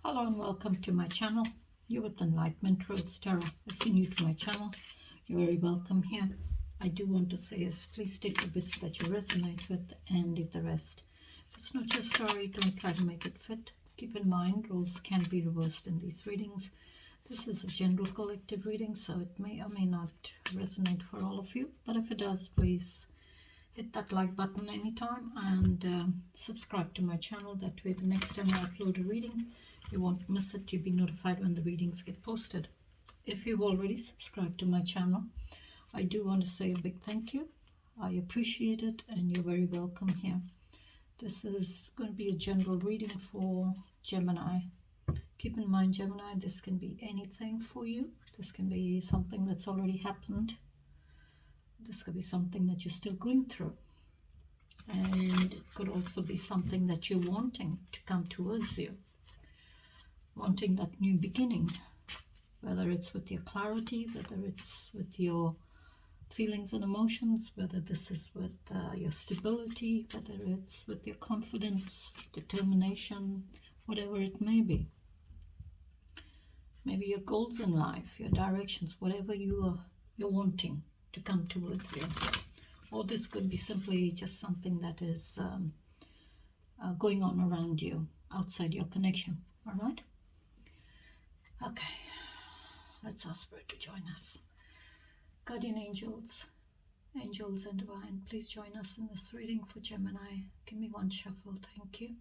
Hello and welcome to my channel. You're with Enlightenment Rose Tarot. If you're new to my channel, you're very welcome here. I do want to say is please take the bits that you resonate with and leave the rest. If it's not your story, don't try to make it fit. Keep in mind, roles can be reversed in these readings. This is a general collective reading, so it may or may not resonate for all of you. But if it does, please hit that like button anytime and subscribe to my channel. That way the next time I upload a reading, you won't miss it. You'll be notified when the readings get posted. If you've already subscribed to my channel, I do want to say a big thank you. I appreciate it and you're very welcome here. This is going to be a general reading for Gemini. Keep in mind, Gemini, this can be anything for you. This can be something that's already happened. This could be something that you're still going through. And it could also be something that you're wanting to come towards you. Wanting that new beginning. Whether it's with your clarity, whether it's with your feelings and emotions, whether this is with your stability, whether it's with your confidence, determination, whatever it may be. Maybe your goals in life, your directions, whatever you're wanting to come towards you. Or this could be simply just something that is going on around you, outside your connection. All right? Okay. Let's ask Spirit to join us. Guardian angels, angels and divine, please join us in this reading for Gemini. Give me one shuffle, thank you.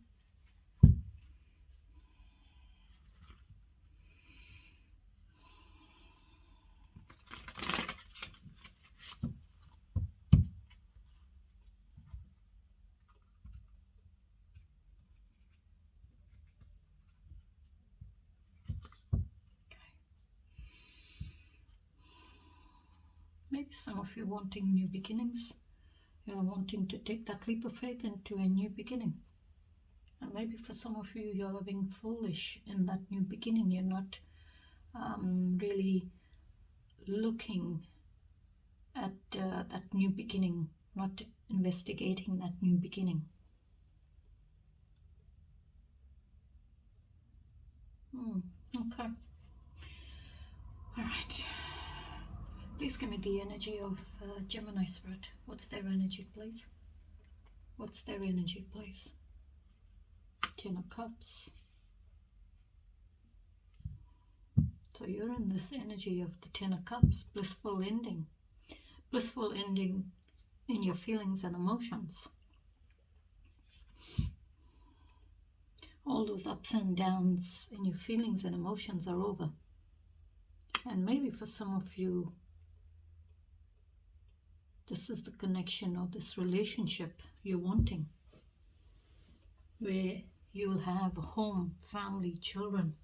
Maybe some of you wanting new beginnings. You're wanting to take that leap of faith into a new beginning. And maybe for some of you, you're living foolish in that new beginning. You're not really looking at that new beginning, not investigating that new beginning. Okay. All right. Please give me the energy of Gemini Spirit. What's their energy, please? What's their energy, please? Ten of Cups. So you're in this energy of the Ten of Cups, blissful ending. Blissful ending in your feelings and emotions. All those ups and downs in your feelings and emotions are over. And maybe for some of you, this is the connection or this relationship you're wanting, where you'll have a home, family, children,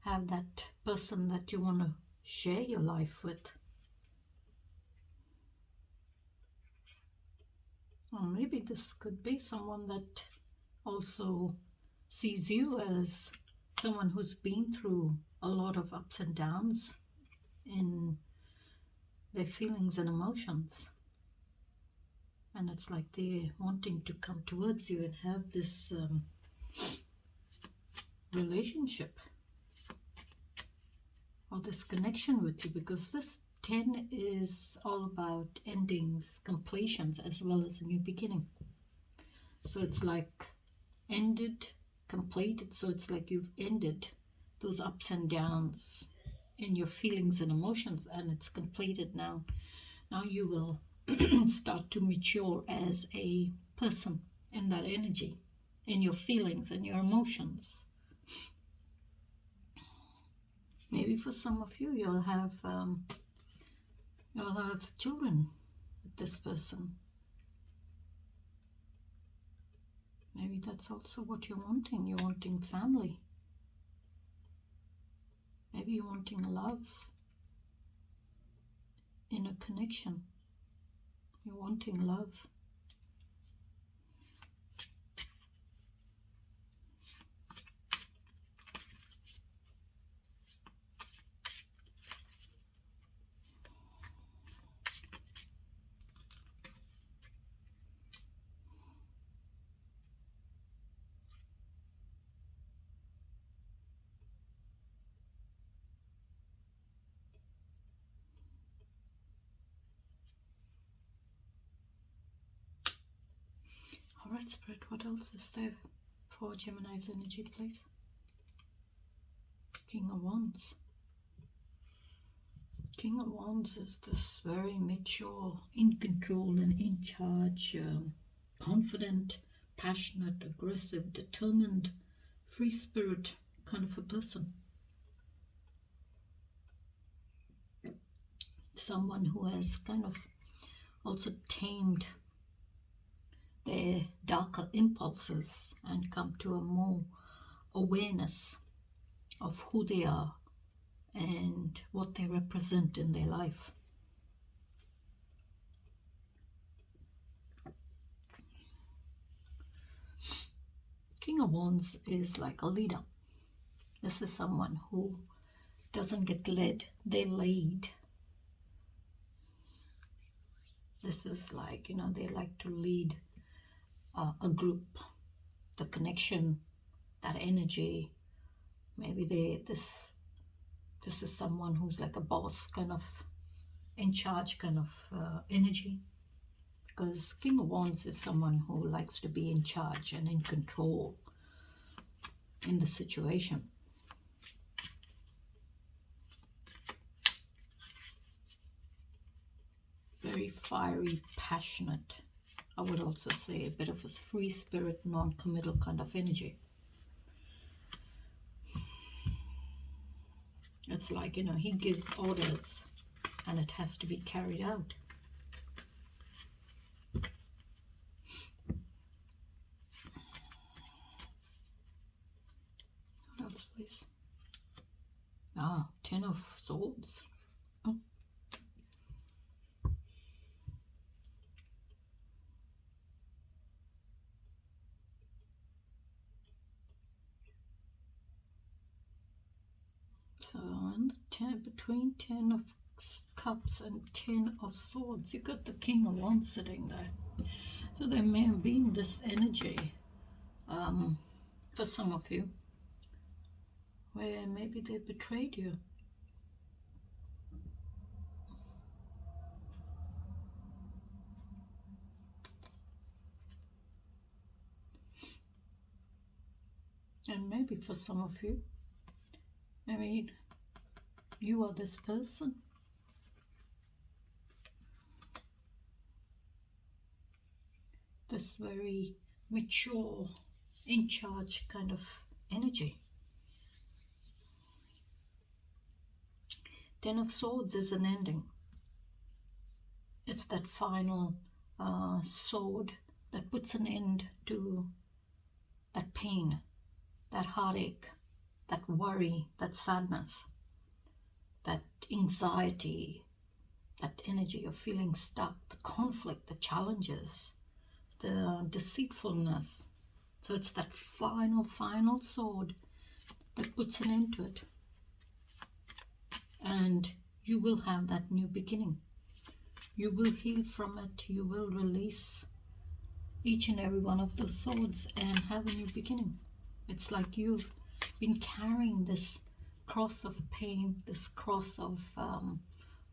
have that person that you want to share your life with. Or maybe this could be someone that also sees you as someone who's been through a lot of ups and downs in their feelings and emotions. And it's like they're wanting to come towards you and have this relationship or this connection with you, because this 10 is all about endings, completions, as well as a new beginning. So it's like ended, completed. So it's like you've ended those ups and downs in your feelings and emotions, and it's completed now. Now you will start to mature as a person in that energy, in your feelings and your emotions. Maybe for some of you, you'll have children with this person. Maybe that's also what you're wanting. You're wanting family. Maybe you're wanting love in a connection. You're wanting love. Alright, Spirit, what else is there for Gemini's energy, please? King of Wands. King of Wands is this very mature, in control and in charge, confident, passionate, aggressive, determined, free spirit kind of a person. Someone who has kind of also tamed their darker impulses and come to a more awareness of who they are and what they represent in their life. King of Wands is like a leader. This is someone who doesn't get led, they lead. This is like, they like to lead a group, the connection, that energy. Maybe this is someone who's like a boss, kind of in charge kind of energy. Because King of Wands is someone who likes to be in charge and in control in the situation. Very fiery, passionate. I would also say a bit of a free spirit, non-committal kind of energy. It's like, he gives orders and it has to be carried out. What else, please? 10 of Swords. Oh. So, and between 10 of Cups and 10 of Swords, you got the King of Wands sitting there. So there may have been this energy for some of you where maybe they betrayed you. And maybe for some of you, you are this person. This very mature, in charge kind of energy. 10 of Swords is an ending. It's that final sword that puts an end to that pain, that heartache, that worry, that sadness, that anxiety, that energy of feeling stuck, the conflict, the challenges, the deceitfulness. So it's that final sword that puts an end to it. And you will have that new beginning. You will heal from it. You will release each and every one of those swords and have a new beginning. It's like you've been carrying this cross of pain, this cross of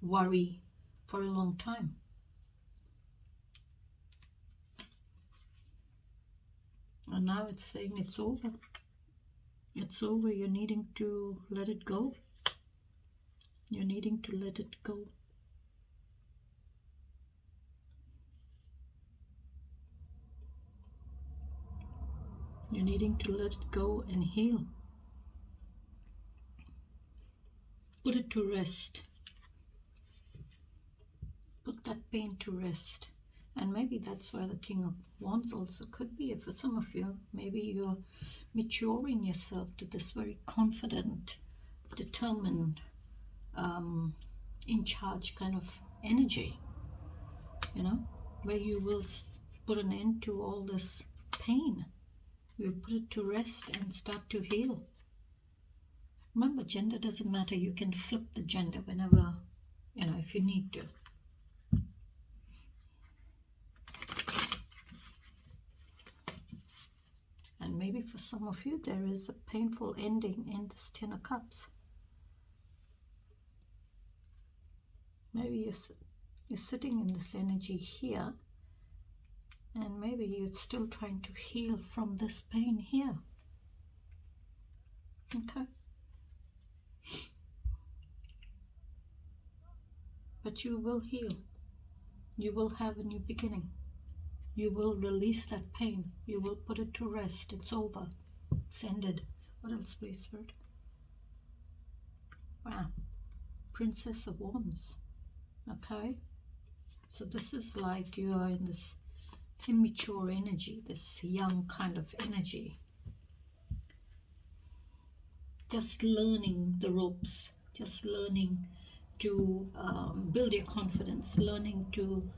worry for a long time. And now it's saying it's over. It's over. You're needing to let it go. You're needing to let it go. You're needing to let it go and heal. Put it to rest. Put that pain to rest. And maybe that's where the King of Wands also could be. For some of you, maybe you're maturing yourself to this very confident, determined, in charge kind of energy, where you will put an end to all this pain. You put it to rest and start to heal. Remember, gender doesn't matter. You can flip the gender whenever, if you need to. And maybe for some of you, there is a painful ending in this 10 of Cups. Maybe you're sitting in this energy here, And maybe you're still trying to heal from this pain here. Okay. But you will heal. You will have a new beginning. You will release that pain. You will put it to rest. It's over. It's ended. What else, please, Spirit? Wow. Princess of Wands. Okay. So this is like you are in this immature energy, this young kind of energy. Just learning the ropes. Just learning to build your confidence. Learning to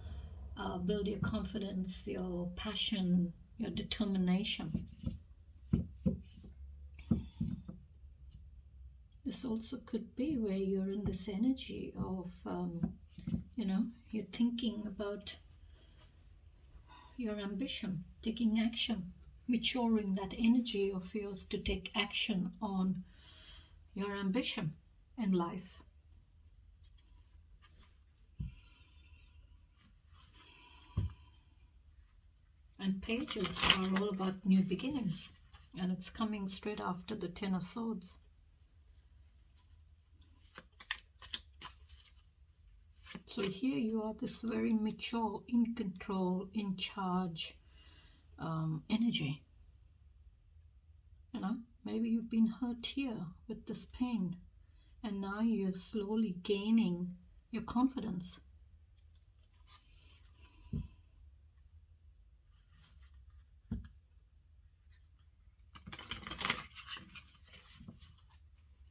build your confidence, your passion, your determination. This also could be where you're in this energy of, you're thinking about your ambition, taking action, maturing that energy of yours to take action on your ambition in life. And pages are all about new beginnings, and it's coming straight after the Ten of Swords. So here you are, this very mature, in control, in charge energy. Maybe you've been hurt here with this pain, and now you're slowly gaining your confidence.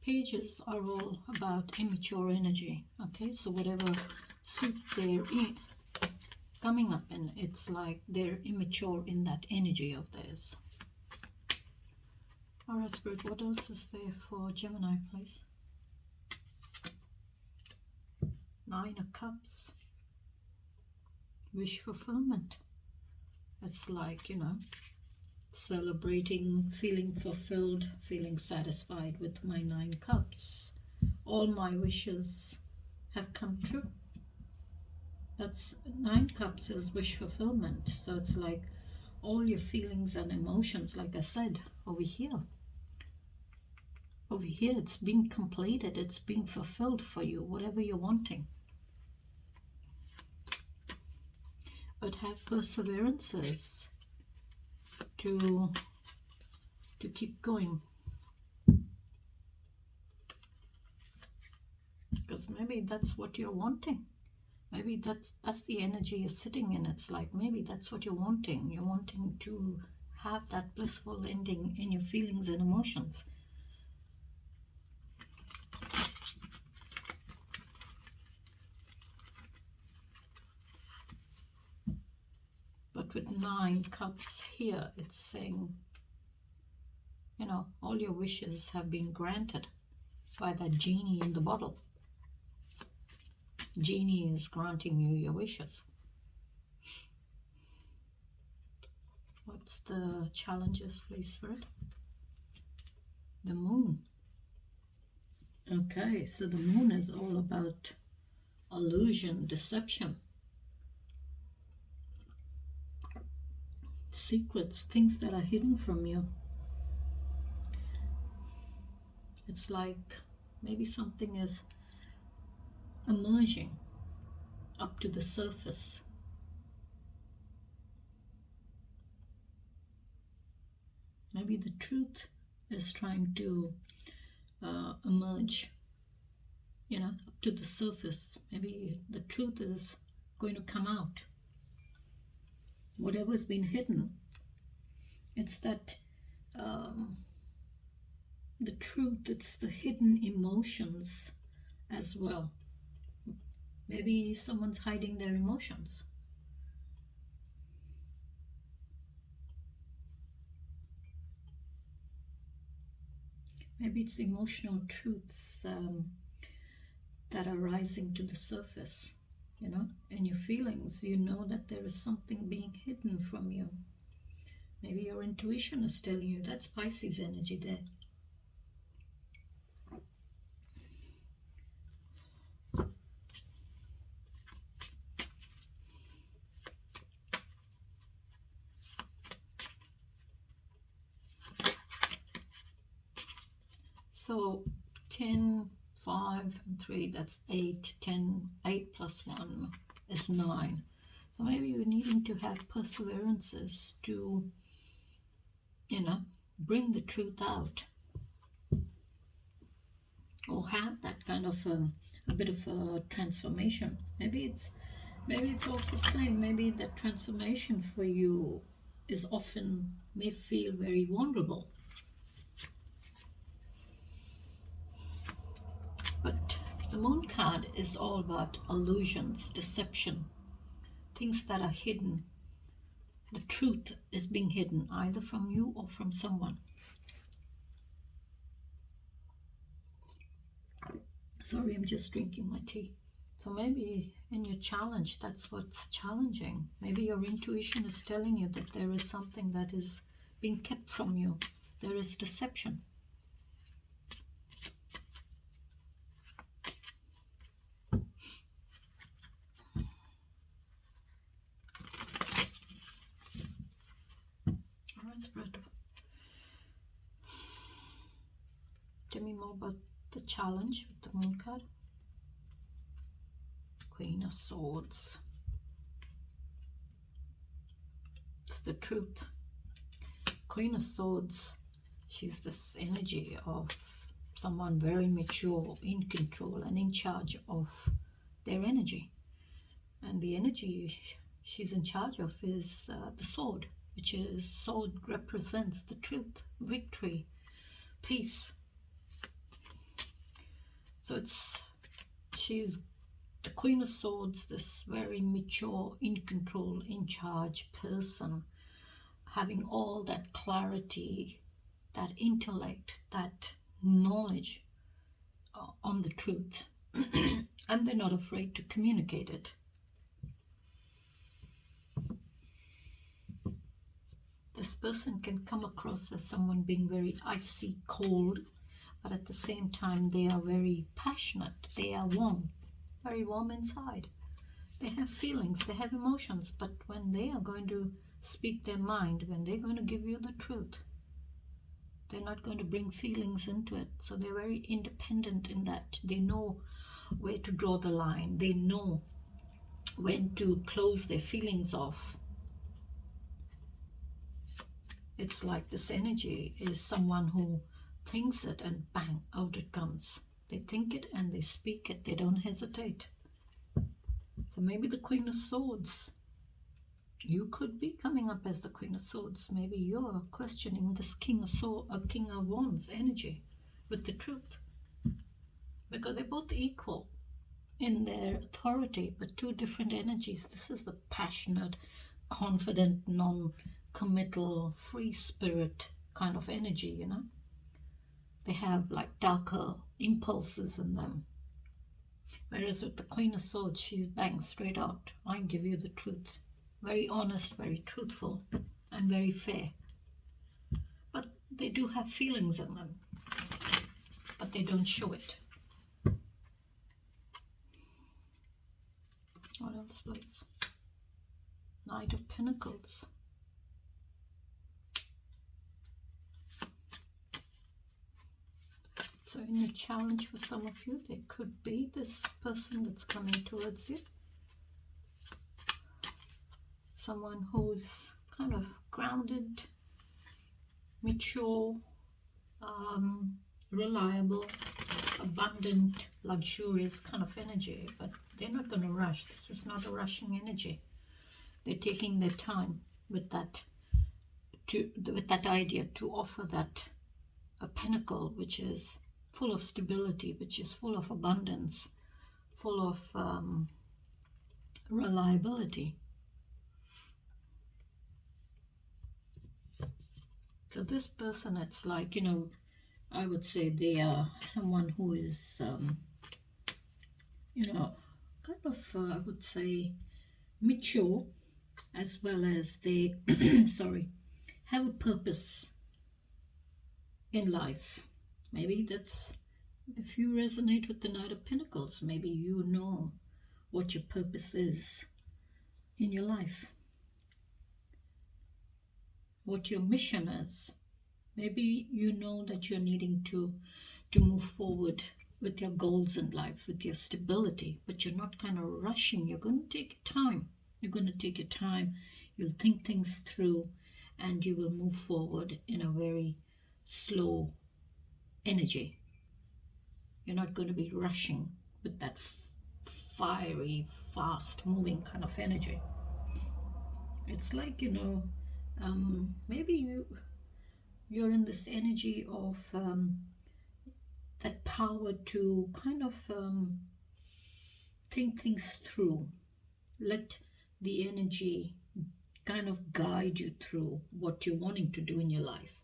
Pages are all about immature energy. Okay, so whatever suit they're in, coming up in, it's like they're immature in that energy of theirs. All right, Spirit, what else is there for Gemini, please? Nine of Cups. Wish fulfillment. It's like, celebrating, feeling fulfilled, feeling satisfied with my 9 cups. All my wishes have come true. That's 9 cups is wish fulfillment. So it's like all your feelings and emotions, like I said, over here. Over here, it's being completed. It's being fulfilled for you, whatever you're wanting. But have perseverances to keep going, because maybe that's what you're wanting. Maybe that's the energy you're sitting in. It's like maybe that's what you're wanting. You're wanting to have that blissful ending in your feelings and emotions. But with 9 cups here, it's saying, all your wishes have been granted by that genie in the bottle. Genie is granting you your wishes. What's the challenges, please, Spirit? The Moon. Okay, so the Moon is all about illusion, deception, secrets, things that are hidden from you. It's like maybe something is emerging up to the surface. Maybe the truth is trying to emerge, up to the surface. Maybe the truth is going to come out. Whatever's been hidden, it's that the truth, it's the hidden emotions as well. Maybe someone's hiding their emotions. Maybe it's emotional truths that are rising to the surface, in your feelings. You know that there is something being hidden from you. Maybe your intuition is telling you. That's Pisces energy there. So 10, 5, and 3, that's 8. 10, 8 plus 1 is 9. So maybe you're needing to have perseverances to, bring the truth out, or have that kind of a bit of a transformation. Maybe it's also saying maybe that transformation for you is often may feel very vulnerable. But the moon card is all about illusions, deception, things that are hidden. The truth is being hidden either from you or from someone. Sorry, I'm just drinking my tea. So maybe in your challenge, that's what's challenging. Maybe your intuition is telling you that there is something that is being kept from you. There is deception. All right, Spirit. Tell me more about the challenge with the moon card. Queen of Swords. It's the truth. Queen of Swords, she's this energy of someone very mature, in control and in charge of their energy. And the energy she's in charge of is the sword, which is sword represents the truth, victory, peace. So she's the Queen of Swords, this very mature, in control, in charge person, having all that clarity, that intellect, that knowledge on the truth. And they're not afraid to communicate it. This person can come across as someone being very icy cold, but at the same time they are very passionate. They are warm, very warm inside. They have feelings, they have emotions, but when they are going to speak their mind, when they're going to give you the truth, they're not going to bring feelings into it. So they're very independent in that. They know where to draw the line. They know when to close their feelings off. It's like this energy is someone who thinks it and bang, out it comes. They think it and they speak it. They don't hesitate. So maybe the Queen of Swords, you could be coming up as the Queen of Swords. Maybe you're questioning this King of Wands energy with the truth. Because they're both equal in their authority, but two different energies. This is the passionate, confident, non-committal, free spirit kind of energy, They have like darker impulses in them. Whereas with the Queen of Swords, she's bang, straight out. I give you the truth. Very honest, very truthful, and very fair. But they do have feelings in them, but they don't show it. What else, please? Knight of Pentacles. So in a challenge for some of you, there could be this person that's coming towards you. Someone who's kind of grounded, mature, reliable, abundant, luxurious kind of energy. But they're not going to rush. This is not a rushing energy. They're taking their time with that, with that idea to offer that a pentacle which is full of stability, which is full of abundance, full of reliability. So this person, it's like, I would say they are someone who is, kind of, I would say, mature, as well as they, have a purpose in life. Maybe that's, if you resonate with the Knight of Pentacles, maybe you know what your purpose is in your life, what your mission is. Maybe you know that you're needing to to move forward with your goals in life, with your stability, but you're not kind of rushing. You're going to take your time. You're going to take your time. You'll think things through, and you will move forward in a very slow energy. You're not going to be rushing with that fiery, fast moving kind of energy. It's like, maybe you're in this energy of that power to kind of think things through. Let the energy kind of guide you through what you're wanting to do in your life.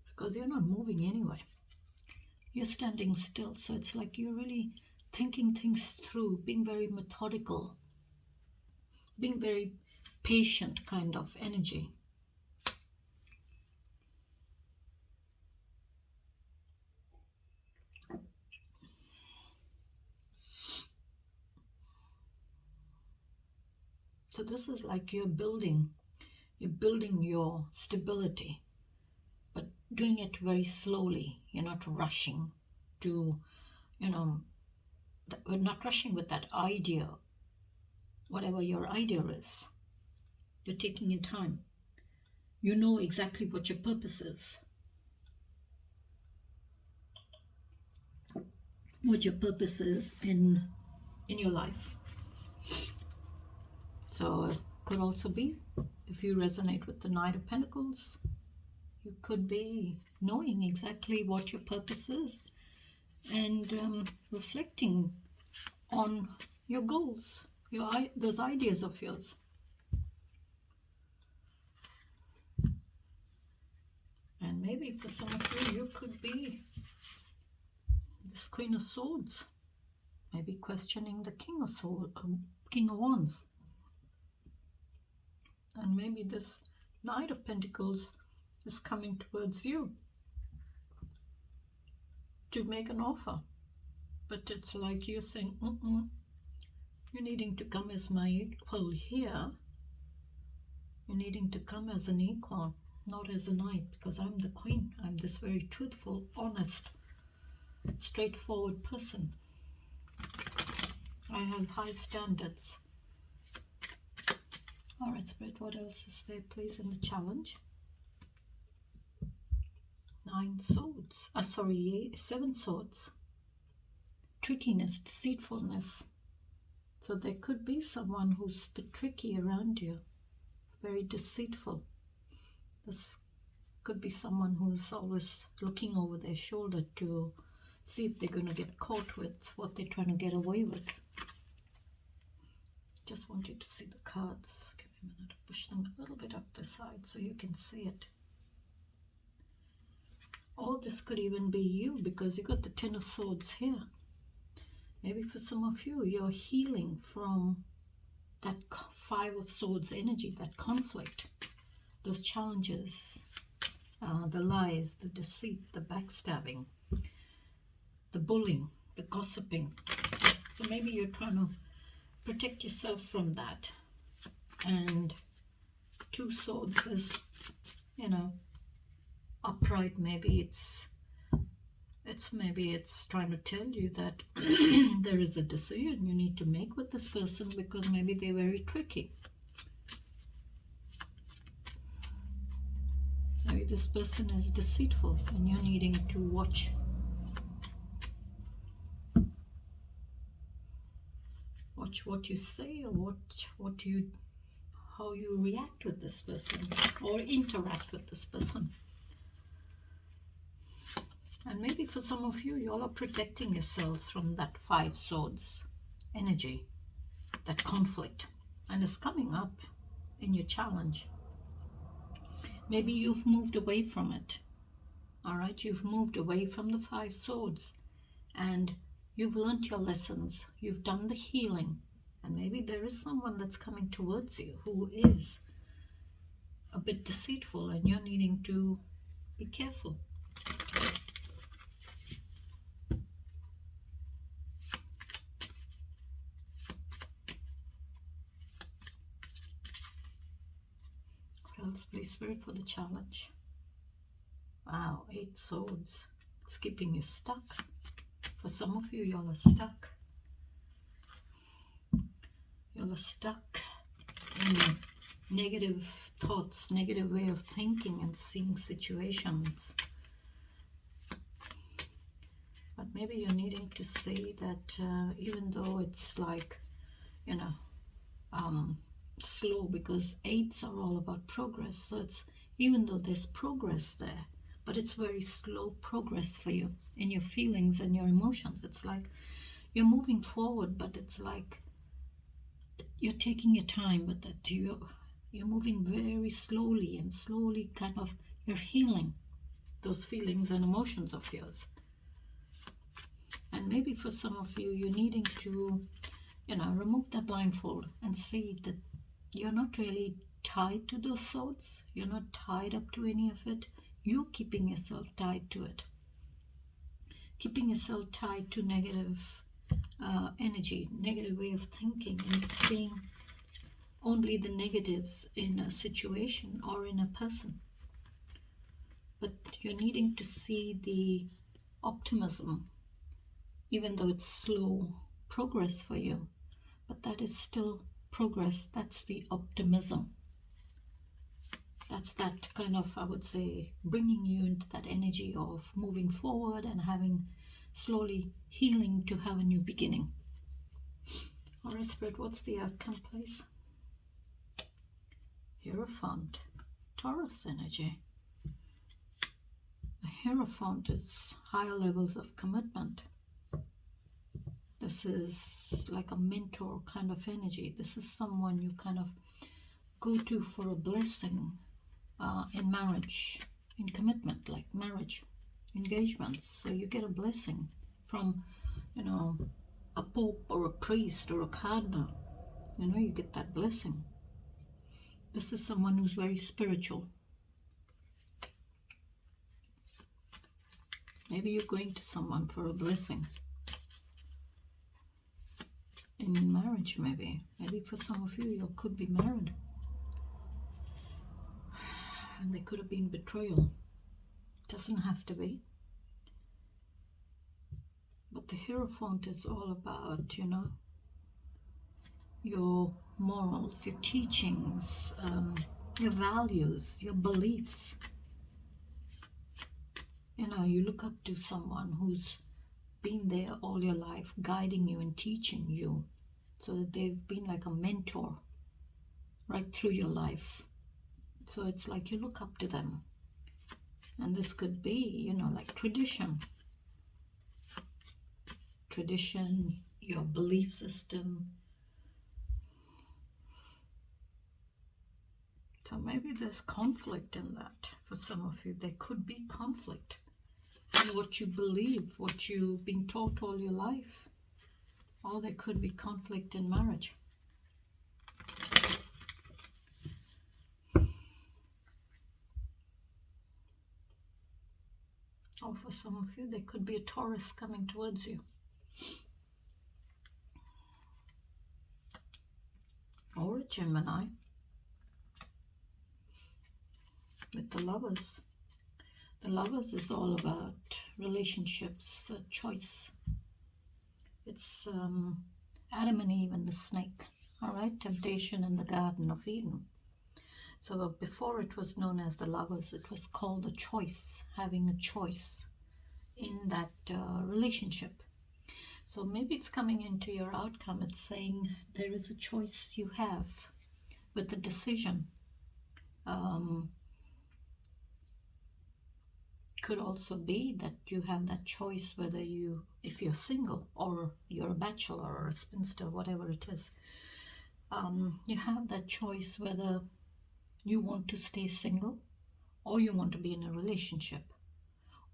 Because you're not moving anyway. You're standing still. So it's like you're really thinking things through, being very methodical, being very patient kind of energy. So this is like you're building your stability, but doing it very slowly. You're not rushing to, we're not rushing with that idea, whatever your idea is. You're taking your time. You know exactly what your purpose is. What your purpose is in your life. So it could also be, if you resonate with the Knight of Pentacles, you could be knowing exactly what your purpose is and reflecting on your goals, those ideas of yours. And maybe for some of you, you could be this Queen of Swords, maybe questioning the King of Swords, King of Wands. And maybe this Knight of Pentacles is coming towards you to make an offer. But it's like you're saying, you're needing to come as my equal here. You're needing to come as an equal, not as a knight, because I'm the queen. I'm this very truthful, honest, straightforward person. I have high standards. All right, Spirit, what else is there, please, in the challenge? 9 swords. 7 swords. Trickiness, deceitfulness. So there could be someone who's a bit tricky around you, very deceitful. This could be someone who's always looking over their shoulder to see if they're going to get caught with what they're trying to get away with. Just want you to see the cards. Give me a minute to push them a little bit up the side so you can see it. Or this could even be you, because you got the 10 of Swords here. Maybe for some of you, you're healing from that 5 of Swords energy, that conflict, those challenges, the lies, the deceit, the backstabbing, the bullying, the gossiping. So maybe you're trying to protect yourself from that. And 2 swords is, upright. Maybe it's trying to tell you that there is a decision you need to make with this person, because maybe they're very tricky. Maybe this person is deceitful and you're needing to watch what you say, or how you react with this person or interact with this person. And maybe for some of you, you all are protecting yourselves from that 5 swords energy, that conflict, and it's coming up in your challenge. Maybe you've moved away from it. All right, you've moved away from the 5 swords and you've learned your lessons. You've done the healing, and maybe there is someone that's coming towards you who is a bit deceitful, and you're needing to be careful. else, please, Spirit, for the challenge? Wow, 8 swords. It's keeping you stuck. For some of you, y'all are stuck. Y'all are stuck in negative thoughts, negative way of thinking and seeing situations. But maybe you're needing to say that even though it's like, slow, because 8s are all about progress. So it's, even though there's progress there, but it's very slow progress for you in your feelings and your emotions. It's like you're moving forward, but it's like you're taking your time, but that you're moving very slowly, and slowly kind of you're healing those feelings and emotions of yours. And maybe for some of you, you're needing to, remove that blindfold and see that you're not really tied to those swords. You're not tied up to any of it. You're keeping yourself tied to it. Keeping yourself tied to negative energy, negative way of thinking, and seeing only the negatives in a situation or in a person. But you're needing to see the optimism, even though it's slow progress for you, but that is still progress. That's the optimism. That's that kind of, I would say, bringing you into that energy of moving forward and having slowly healing to have a new beginning. All right, Spirit, what's the outcome, please? Hierophant, Taurus energy. The Hierophant is higher levels of commitment. This is like a mentor kind of energy. This is someone you kind of go to for a blessing in marriage, in commitment, like marriage, engagements. So you get a blessing from, a pope or a priest or a cardinal. You get that blessing. This is someone who's very spiritual. Maybe you're going to someone for a blessing in marriage. Maybe for some of you, you could be married, and there could have been betrayal. Doesn't have to be. But the Hierophant is all about, your morals, your teachings, your values, your beliefs. You look up to someone who's been there all your life, guiding you and teaching you, so that they've been like a mentor right through your life. So it's like you look up to them. And this could be, like tradition, your belief system. So maybe there's conflict in that. For some of you, there could be conflict in what you believe, what you've been taught all your life. Or there could be conflict in marriage. Or for some of you, there could be a Taurus coming towards you. Or a Gemini. With the Lovers. The Lovers is all about relationships, choice. It's Adam and Eve and the snake. All right, temptation in the Garden of Eden. So before it was known as the Lovers, it was called a choice, having a choice in that relationship. So maybe it's coming into your outcome. It's saying there is a choice you have with the decision. Could also be that you have that choice whether if you're single or you're a bachelor or a spinster, whatever it is. You have that choice whether you want to stay single or you want to be in a relationship.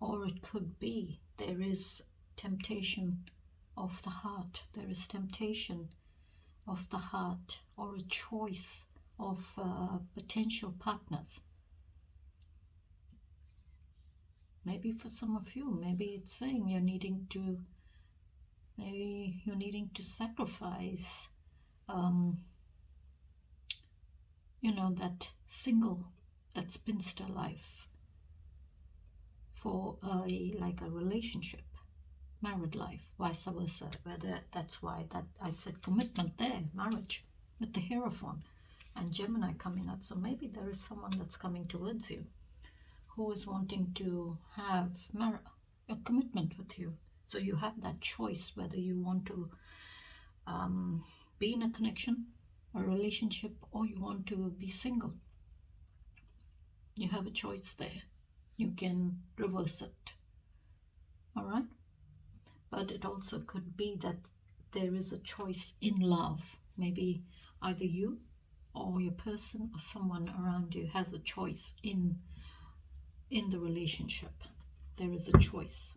Or it could be there is temptation of the heart. There is temptation of the heart, or a choice of potential partners. Maybe for some of you, maybe it's saying you're needing to sacrifice, that single that spinster life for like a relationship, married life, vice versa. Whether that's why that I said commitment there, marriage, with the Hierophant and Gemini coming out. So maybe there is someone that's coming towards you who is wanting to have a commitment with you. So you have that choice whether you want to be in a connection, a relationship, or you want to be single. You have a choice there. You can reverse it. All right? But it also could be that there is a choice in love. Maybe either you or your person or someone around you has a choice in the relationship. There is a choice.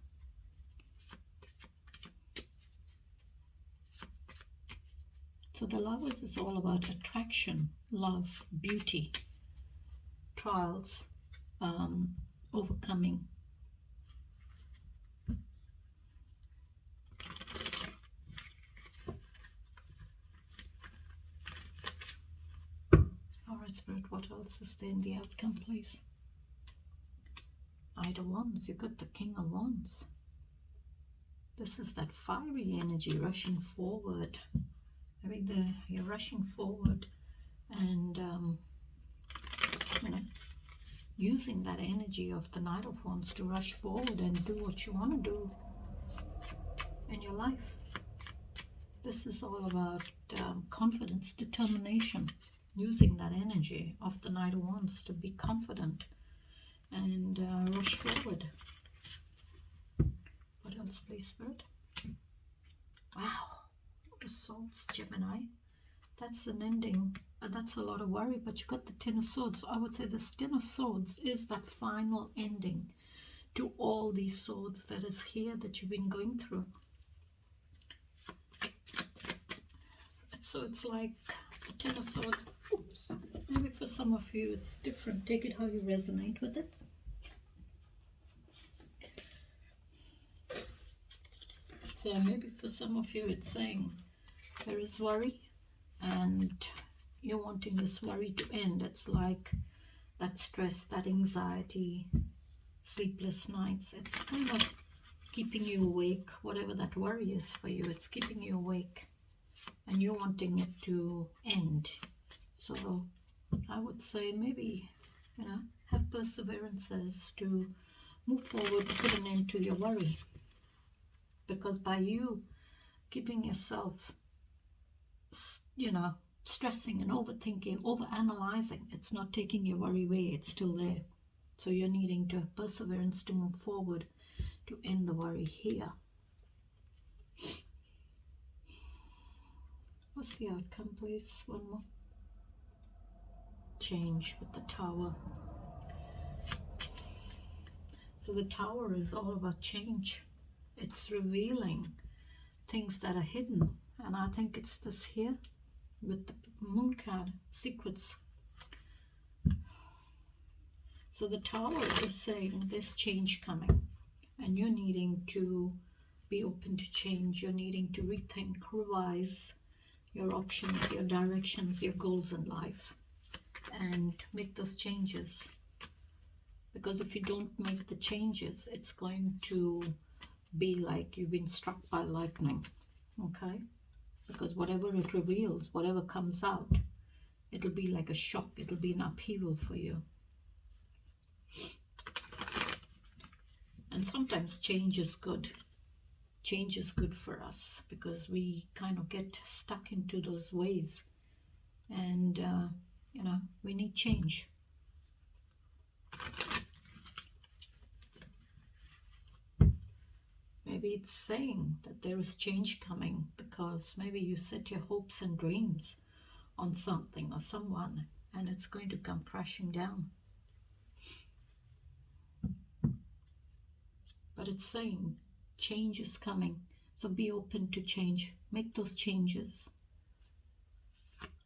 So the Lovers is all about attraction, love, beauty, trials, overcoming. All right, Spirit, what else is there in the outcome, please? Knight of Wands, you got the King of Wands. This is that fiery energy rushing forward. I mean, you're rushing forward and, you know, using that energy of the Knight of Wands to rush forward and do what you want to do in your life. This is all about confidence, determination, using that energy of the Knight of Wands to be confident and rush forward. What else, please, Spirit? Wow. The Swords, Gemini. That's an ending. That's a lot of worry, but you got the Ten of Swords. I would say this Ten of Swords is that final ending to all these swords that is here that you've been going through. So it's like the Ten of Swords. Oops. Maybe for some of you it's different. Take it how you resonate with it. So maybe for some of you it's saying there is worry and you're wanting this worry to end. It's like that stress, that anxiety, sleepless nights. It's kind of keeping you awake. Whatever that worry is for you, it's keeping you awake and you're wanting it to end. So I would say maybe, you know, have perseverances to move forward, put an end to your worry. Because by you keeping yourself, you know, stressing and overthinking, overanalyzing, it's not taking your worry away, it's still there. So you're needing to have perseverance to move forward, to end the worry here. What's the outcome, please? One more. Change with the Tower. So the Tower is all about change. It's revealing things that are hidden. And I think it's this here with the Moon card, secrets. So the Tower is saying there's change coming. And you're needing to be open to change. You're needing to rethink, revise your options, your directions, your goals in life. And make those changes. Because if you don't make the changes, it's going to be like you've been struck by lightning. Okay? Because whatever it reveals, whatever comes out, it'll be like a shock. It'll be an upheaval for you. And sometimes change is good. Change is good for us because we kind of get stuck into those ways. And, you know, we need change. Maybe it's saying that there is change coming because maybe you set your hopes and dreams on something or someone and it's going to come crashing down. But it's saying change is coming. So be open to change. Make those changes.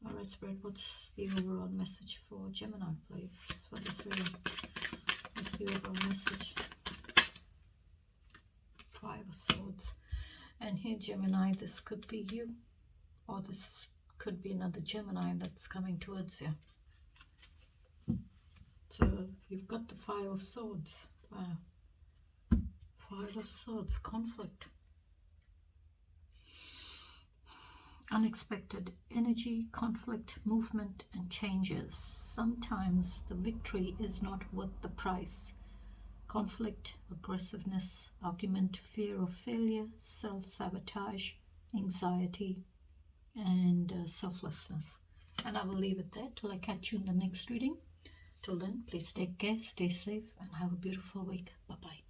All right, Spirit, what's the overall message for Gemini, please? What's the overall message? Five of Swords. And here, Gemini, this could be you. Or this could be another Gemini that's coming towards you. So you've got the Five of Swords. Wow. Five of Swords, conflict. Unexpected energy, conflict, movement, and changes. Sometimes the victory is not worth the price. Conflict, aggressiveness, argument, fear of failure, self-sabotage, anxiety, and selflessness. And I will leave it there till I catch you in the next reading. Till then, please take care, stay safe, and have a beautiful week. Bye-bye.